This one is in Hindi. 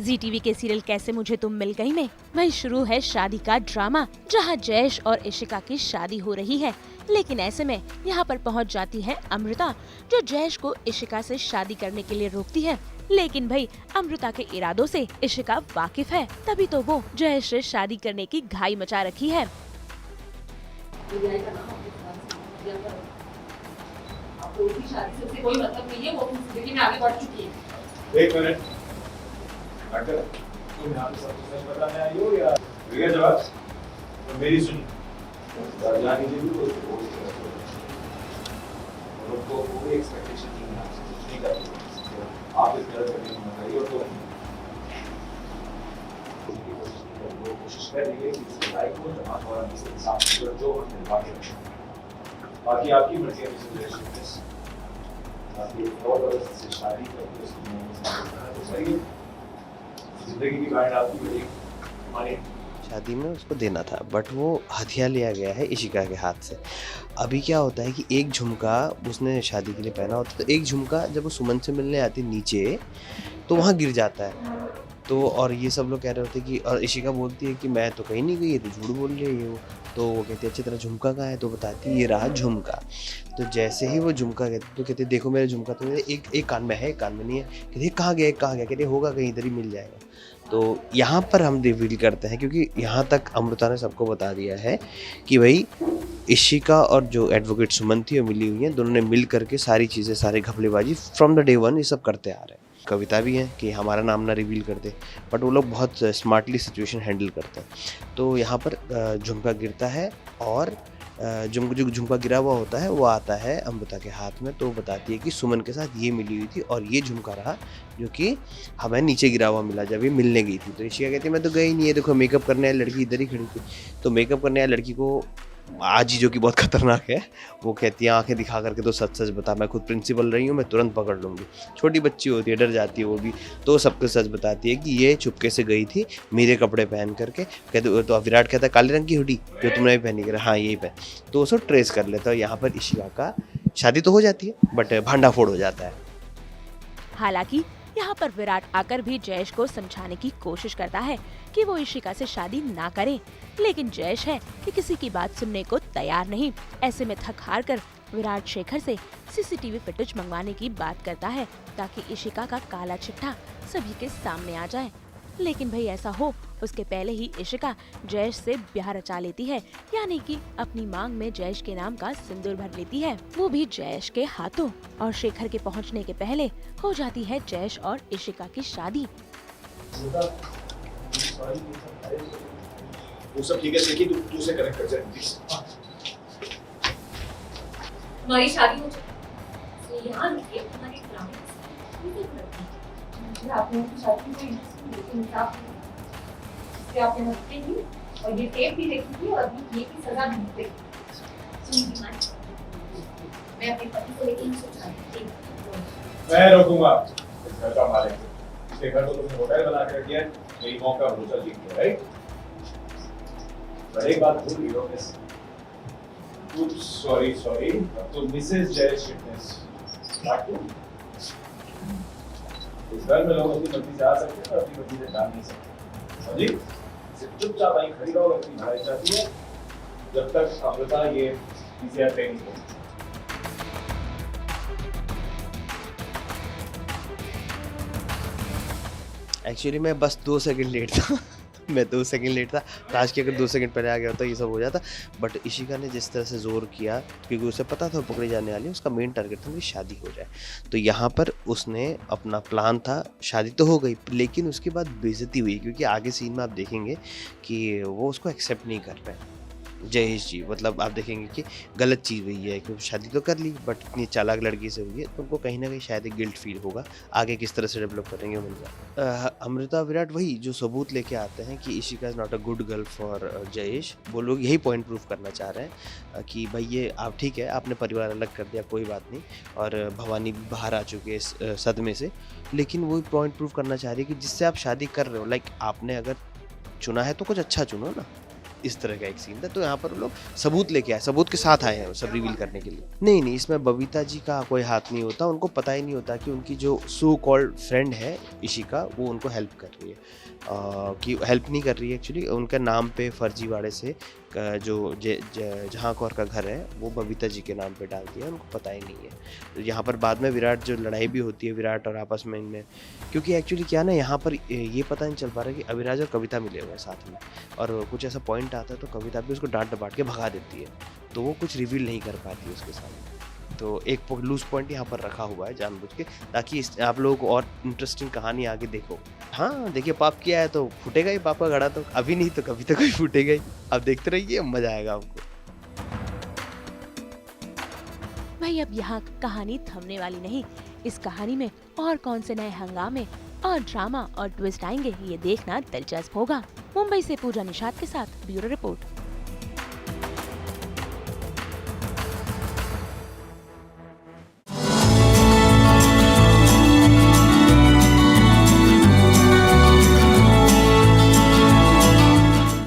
जी टीवी के सीरियल कैसे मुझे तुम मिल गई में वही शुरू है शादी का ड्रामा, जहां जयेश और इशिका की शादी हो रही है। लेकिन ऐसे में यहाँ पर पहुँच जाती है अमृता, जो जयेश को इशिका से शादी करने के लिए रोकती है। लेकिन भाई अमृता के इरादों से इशिका वाकिफ है, तभी तो वो जयेश से शादी करने की घाई मचा रखी है। आपको उसकी शादी से कोई मतलब नहीं है, वो अपनी जिंदगी में आगे बढ़ चुकी है। एक मिनट, डॉक्टर, तुम यहाँ पे सबको सच बताने आई हो या भैया जवाब? तो मेरी सुनिए, जाने के लिए तो उसको बोल दिया और उनको कोई एक्सपेक्टेशन नहीं है आपसे, कुछ नहीं कर सकते आप इस तरह करने में मत आइए। और तो वो कोशिश करेंगे कि इस लड़ाई को जमा और इसके साथ जो और निभा के रखें। बाकी आपकी मर्जी है, मिसेस रिलेशनशिप बाकी और बरस से शादी करके उसकी तो सही है, जिंदगी की गाइड आपकी बड़ी हमारी शादी में उसको देना था, बट वो हथियार लिया गया है इशिका के हाथ से। अभी क्या होता है कि एक झुमका उसने शादी के लिए पहना होता, तो एक झुमका जब वो सुमन से मिलने आती नीचे तो वहाँ गिर जाता है। तो और ये सब लोग कह रहे होते कि, और इशिका बोलती है कि मैं तो कहीं नहीं गई, ये तो झूठ बोल रही है वो। तो वो कहती है अच्छी तरह झुमका कहाँ है, तो बताती है ये रहा झुमका। तो जैसे ही वो झुमका कहते तो कहते देखो मेरा झुमका, तो एक कान में है एक कान में नहीं है। कहते कहाँ गया कहाँ गया, कहते होगा कहीं इधर ही मिल जाएगा। तो यहाँ पर हम रिवील करते हैं, क्योंकि यहाँ तक अमृता ने सबको बता दिया है कि भाई इशिका और जो एडवोकेट सुमन थी वो मिली हुई हैं, दोनों ने मिल करके सारी चीज़ें सारे घपलेबाजी फ्रॉम द डे वन ये सब करते आ रहे हैं। कविता भी है कि हमारा नाम ना रिवील करते, बट वो लोग बहुत स्मार्टली सिचुएशन हैंडल करते हैं। तो यहाँ पर झुमका गिरता है और जो झुमका गिरा हुआ होता है वो आता है अमृता के हाथ में। तो बताती है कि सुमन के साथ ये मिली हुई थी और ये झुमका रहा जो कि हमें नीचे गिरा हुआ मिला जब ये मिलने गई थी। तो इशिका कहती है मैं तो गई नहीं है, देखो मेकअप करने वाली लड़की इधर ही खड़ी थी। तो मेकअप करने वाली लड़की को आज ही, जो कि बहुत खतरनाक है, वो कहती है आंखें दिखा करके तो सच सच बता, मैं खुद प्रिंसिपल रही हूँ, मैं तुरंत पकड़ लूँगी। छोटी बच्ची होती है, डर जाती है वो भी, तो सबको सच बताती है कि ये चुपके से गई थी मेरे कपड़े पहन करके। कहते तो विराट कहता है काले रंग की हुडी जो तुमने भी पहनी, कर हाँ यही पहन। तो उसको ट्रेस कर लेता है। यहाँ पर इशिका का शादी तो हो जाती है बट भांडाफोड़ हो जाता है। हालांकि यहाँ पर विराट आकर भी जयेश को समझाने की कोशिश करता है कि वो इशिका से शादी ना करे, लेकिन जयेश है कि किसी की बात सुनने को तैयार नहीं। ऐसे में थक हार कर विराट शेखर से सीसीटीवी फुटेज मंगवाने की बात करता है ताकि इशिका का काला चिट्ठा सभी के सामने आ जाए। लेकिन भाई ऐसा हो उसके पहले ही इशिका जयेश से ब्याह रचा लेती है, यानी कि अपनी मांग में जयेश के नाम का सिंदूर भर लेती है, वो भी जयेश के हाथों। और शेखर के पहुंचने के पहले हो जाती है जयेश और इशिका की शादी। वो सब ठीक है, देखिए तू से कनेक्ट कर जाए प्लीज। हमारी शादी हो चुकी है, यहाँ रुकिए, हमारी ड्रामे आपने उनकी शादी में लेकिन आपने मदद की और ये टेप भी देखी थी और अभी ये भी सजा भी देखी। मैं अपने पति को लेके ही सोच रही थी। मैं रोकूंगा इस घर का मालिक। इसके घर को तुमने होटल बना के रखिए, मेरी मौत का भरोसा जीत गया, राइट? पर एक बात भूल गई हो मिस। सॉरी अब तो Mrs Jayesh fitness not to. इस घर में लोग अपनी मर्जी से आ सकते हैं और अपनी मर्जी से जा नहीं सकते। समझी? सिर्फ चुपचाप आई खड़ी रहो, अपनी भाई जाती है जब तक अमृता ये पीसीआर ट्रेनिंग हो। एक्चुअली मैं बस 2 सेकंड लेट था मैं 2 सेकंड लेट था। काश कि अगर 2 सेकंड पहले आ गया होता ये सब हो जाता। बट इशिका ने जिस तरह से जोर किया, क्योंकि उसे पता था पकड़ी जाने वाली, उसका मेन टारगेट था मेरी शादी हो जाए। तो यहाँ पर उसने अपना प्लान था, शादी तो हो गई लेकिन उसके बाद बेइज्जती हुई, क्योंकि आगे सीन में आप देखेंगे कि वो उसको एक्सेप्ट नहीं कर पाए जयेश जी। मतलब आप देखेंगे कि गलत चीज़ हुई है, क्योंकि शादी तो कर ली बट इतनी चालाक लड़की से हुई है, तो उनको कहीं ना कहीं शायद एक गिल्ट फील होगा। आगे किस तरह से डेवलप करेंगे वो मिल जाए। अमृता विराट वही जो सबूत लेके आते हैं कि Ishika is not a good girl for Jayesh. वो लोग यही पॉइंट प्रूव करना चाह रहे हैं कि भाई ये आप ठीक है, आपने परिवार अलग कर दिया, कोई बात नहीं, और भवानी भी बाहर आ चुकी है इस सदमे से, लेकिन वो पॉइंट प्रूव करना चाह रही है कि जिससे आप शादी कर रहे हो, लाइक आपने अगर चुना है तो कुछ अच्छा चुनो ना। इस तरह का एक सीन था। तो यहाँ पर वो लोग सबूत लेके आए, सबूत के साथ आए हैं सब रिवील करने के लिए। नहीं नहीं, इसमें बबीता जी का कोई हाथ नहीं होता। उनको पता ही नहीं होता कि उनकी जो सो कॉल्ड फ्रेंड है इशिका, वो उनको हेल्प कर रही है। कि हेल्प नहीं कर रही है एक्चुअली, उनके नाम पे फर्जीवाड़े से जो जहाँ कौर का घर है वो बबीता जी के नाम पे डाल दिया, उनको पता ही नहीं है। यहाँ पर बाद में विराट जो लड़ाई भी होती है विराट और आपस में इनमें, क्योंकि एक्चुअली क्या ना यहाँ पर ये पता नहीं चल पा रहा कि अभिराज और कविता मिले हुए हैं साथ में, और कुछ ऐसा पॉइंट आता है तो कविता भी उसको डांट डपाट के भगा देती है, तो वो कुछ रिवील नहीं कर पाती उसके सामने। तो एक लूज पॉइंट यहाँ पर रखा हुआ है जानबूझ के, ताकि आप लोगों को और इंटरेस्टिंग कहानी आगे देखो। हाँ देखिए, पाप किया है तो फूटेगा ही पाप का घड़ा, तो अभी नहीं तो कभी तो कोई फूटेगा ही। अब देखते रहिए, मजा आएगा आपको। भाई अब यहाँ कहानी थमने वाली नहीं। इस कहानी में और कौन से नए हंगामे और ड्रामा और ट्विस्ट आएंगे, ये देखना दिलचस्प होगा। मुंबई से पूजा निषाद के साथ ब्यूरो रिपोर्ट।